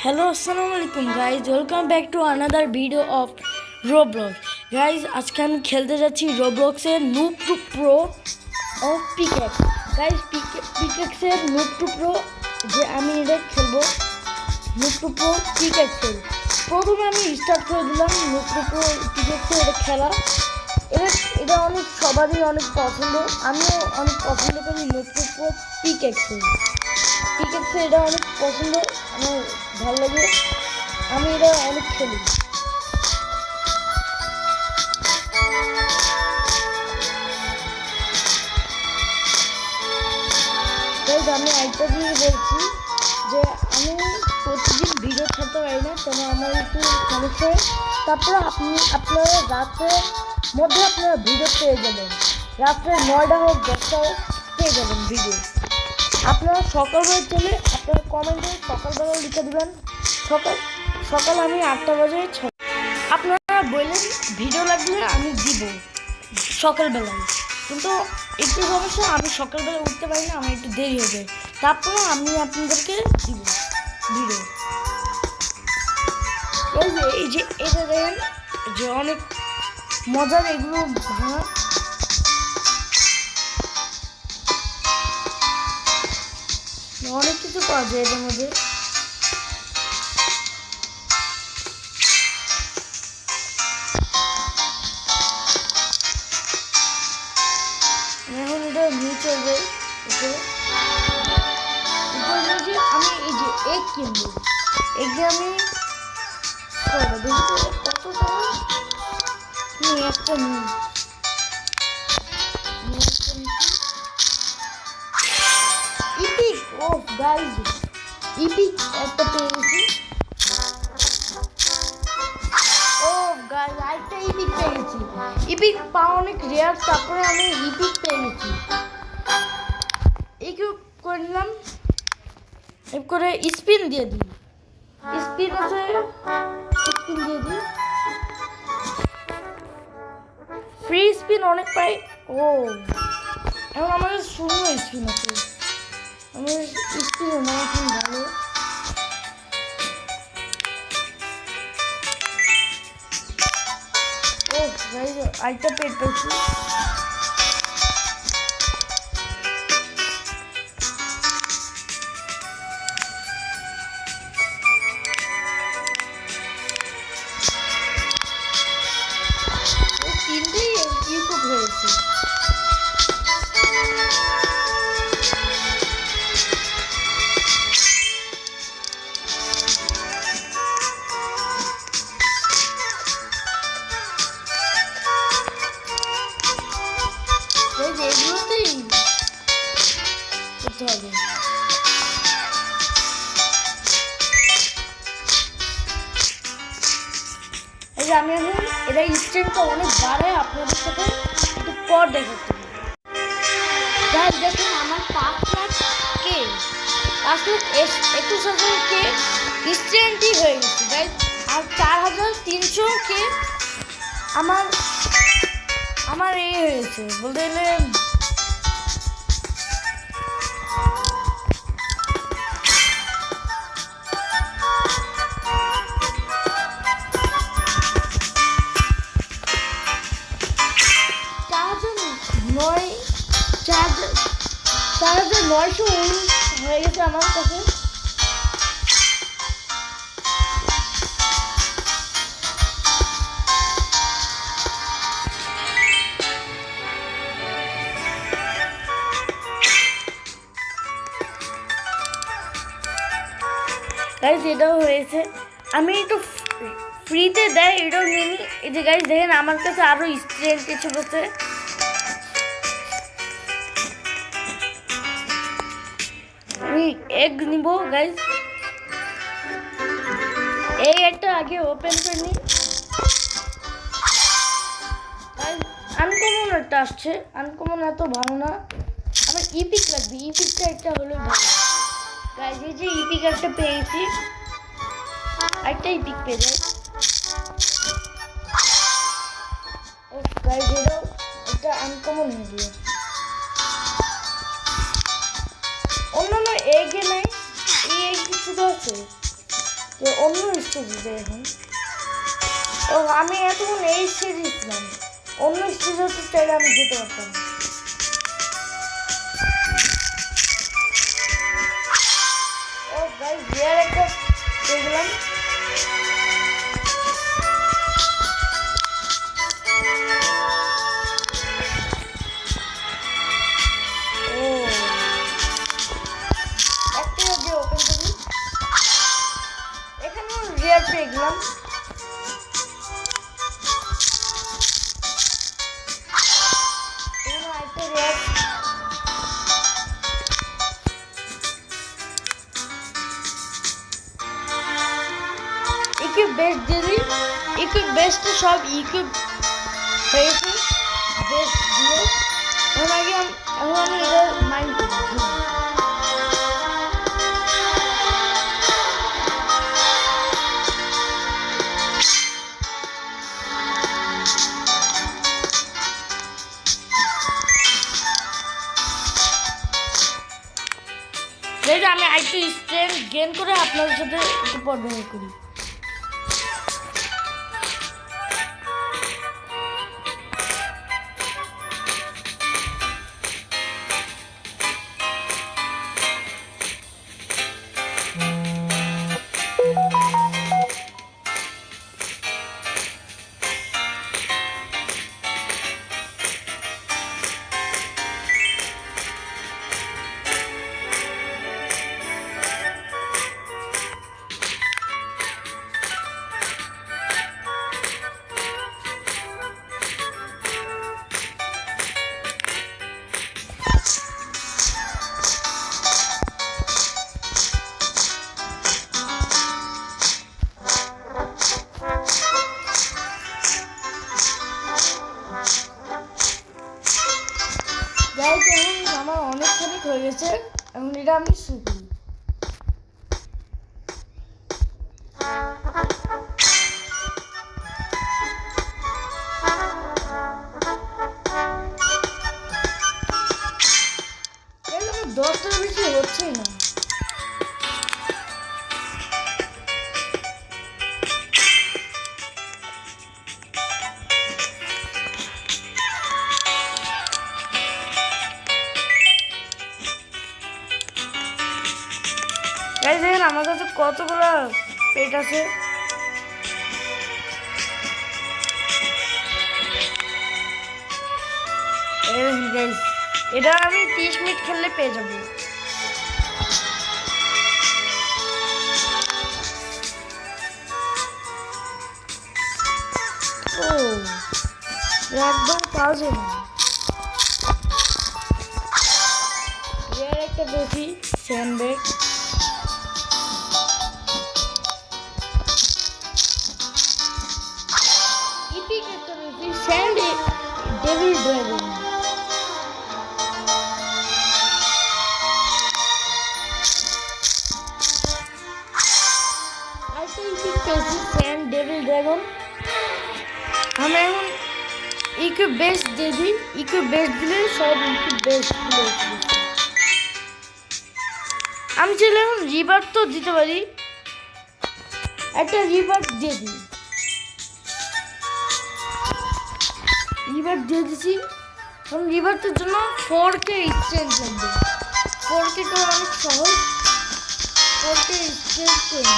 Hello, assalamu alaikum guys. Welcome back to another video of Roblox. Guys, আজকে আমি খেলতে যাচ্ছি Roblox এর Noob to Pro of Pickaxe. Guys, Pickaxe এর Noob to Pro যে আমি এটা খেলবো Noob to Pro Pickaxe এর। প্রথমে আমি স্টার্ট করে দিলাম Noob to Pro Pickaxe এর খেলা। এটা অনেক সবারই অনেক পছন্দ, আমিও অনেক পছন্দ করি Noob to Pro Pickaxe এর। Pickaxe এটা অনেক পছন্দ, আমার ভালো লাগে, আমি এটা অনেক খেলি। আমি একটা দিয়ে বলছি যে আমি প্রতিদিন ভিডিও ছাড়তে পারি না, কেন আমার একটু সমস্যা হয়। তারপরে আপনারা রাতের মধ্যে আপনারা ভিডিও পেয়ে যাবেন, রাত্রে 9টা হোক 10টা হোক পেয়ে যাবেন ভিডিও। আপনারা সকালবেলা চলে আপনারা কমেন্টে সকালবেলা লিখে দেবেন, সকাল আমি 8টা বাজে আপনারা বললেন ভিডিও লাগলে আমি দিব সকালবেলায়, কিন্তু একটু সমস্যা, আমি সকালবেলা উঠতে পারি না, আমার একটু দেরি হয়ে যায়, তারপর আমি আপনাদেরকে দিব ভিডিও। এই যে এটা দেখেন যে অনেক মজার, এগুলো ভাঙা অনেক কিছু পাওয়া যায় এর মধ্যে। এখন এটা নিয়ে চলবে আমি এই যে এগ কিনবো, এগে আমি কত টাকা একটা নিই, ইপিক ও গাইজ ইপিক একটা পেয়েছি। ও গাইজ আরেকটা ইপিক পেয়ে গেছি, ইপিক পাওয়া অনেক রেয়ার, তারপরে আমি ইপিক পেয়ে গেছি। এই করে নিলাম, এর করে স্পিন দিয়ে দিই, স্পিন আছে স্পিন দিয়ে দিই, ফ্রি স্পিন অনেক পাই। ও এখন আমাদের শূন্য স্পিন আছে, আমার স্পিন না এখন ভালো। ও গাইজ আরেকটা পেট পেয়েছি, তিনটেই ইউটিউব হয়েছে। এগুলোতেই করতে হবে। এই যে আমি এখন এটা স্ট্রেংথটা অনেক বাড়ে, আপনাদের সাথে একটু পর দেখাতে হবে। গাইজ দেখুন আমার 5,21,000 স্ট্রেংথই হয়ে গেছে গাইজ, আর 4,300 আমার এই হয়েছে বলতে গেলে $4,900 হয়ে গেছে আমার কাছে। গাইজ এটাও হয়েছে, আমি একটু ফ্রিতে দেয় এটাও নিয়ে নিই। এই যে গাইজ দেখেন আমার কাছে আরও স্ট্রেংথ কিছু বসে, আমি এগ নিব গাইজ। এই একটা আগে ওপেন করে নিই, আনকমন একটা আসছে, আনকমন এত ভালো না, আমার ইপিক লাগবে, ইপিকটা একটা হলে ভালো। গাইজ এই যে ইপিক একটা পেয়েছি, একটা ইপিক পেয়ে যায়। ও গাইজ এটাও একটা আনকমন হয়ে গেল, অন্যান্য এগে নাই, এই এগ কিছু তো আছে, যে অন্য স্টেজে যাই এখন। ও আমি এতক্ষণ এই স্টেজে ছিলাম, অন্য স্টেজে তো চাইলে আমি যেতে পারতাম। ও গাইস রিয়ার একটা দেখলাম। ও একটা যে ওপেন করি, এখানে রিয়ার পেয়ে গেলাম। এখানে আরেকটা রিয়ার। ইকুইপ বেস্ট দিদি, ইকুইপ বেস্ট সব ইকুইপ হয়েছে বেস্ট দিয়ে। এখন আগে এখন আমি এটা মাইন্ড করি। আমি আরেকটু স্ট্রেংথ গেইন করে আপনাদের সাথে একটু পর্যায় করি। এখন আমার অনেকখানি হয়ে গেছে, এখন এটা আমি শুধু আমার 10টার বেশি হচ্ছেই না। দেখেন আমার কাছে কতগুলো পেট আছে। এটা আমি 30 মিনিট খেললে পেয়ে যাবো। ও একবার পাওয়া যায় না। একটা বেশি স্যান্ডব্যাগ, ইপিক একটা বেশি স্যান্ড ডেভিল ড্রাগন। আরেকটা ইপিক পেয়েছি স্যান্ড ডেভিল ড্রাগন। আমরা এখন ইকুইপ বেস্ট দিয়ে দিই, ইকুইপ বেস্ট দিলে সব ইকুইপ বেস্ট দিলে আমি চাইলে এখন রিভার তো দিতে পারি, একটা রিভার দিয়ে দিই। রিভার দিয়ে দিচ্ছি। এখন রিভারটার জন্য 4K এক্সচেঞ্জ লাগবে। 4K তো অনেক সহজ, 4K এক্সচেঞ্জ করি।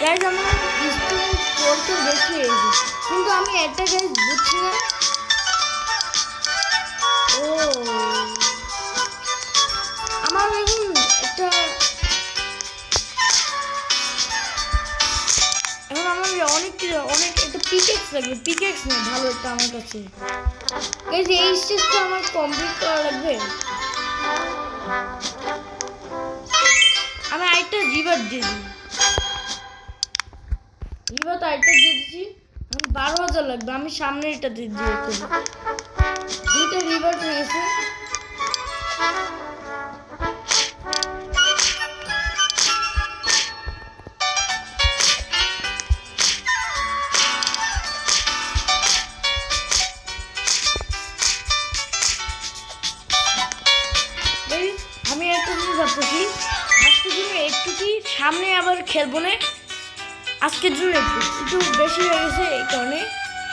গাইজ আমার স্টুডেন্ট 4K বেশি হয়ে গেছে, কিন্তু আমি একটা গাইজ বুঝছি না। ও আমার এখন একটা এখন আমার অনেক একটা পিকেক্স লাগবে। পিকেক্স না ভালো একটা আমার কাছে। গাইজ এই স্টেজটা আমার কমপ্লিট করা লাগবে। আমি আরেকটা রিভার দিয়ে দিই। রিভার তো আরেকটা দিয়ে দিচ্ছি। 12,000 লাগবে। আমি সামনে এটা দিয়ে দিয়েছি। দুইটা রিভার রয়েছে। ভাবতেছি আজকের জন্য একটুকুই, সামনে আবার খেলবো না, আজকের জন্য একটু বেশি হয়ে গেছে, এই কারণে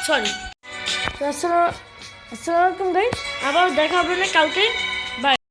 সরি। আসসালামু আলাইকুম গাইস, আবার দেখা হবে না কালকে। বাই।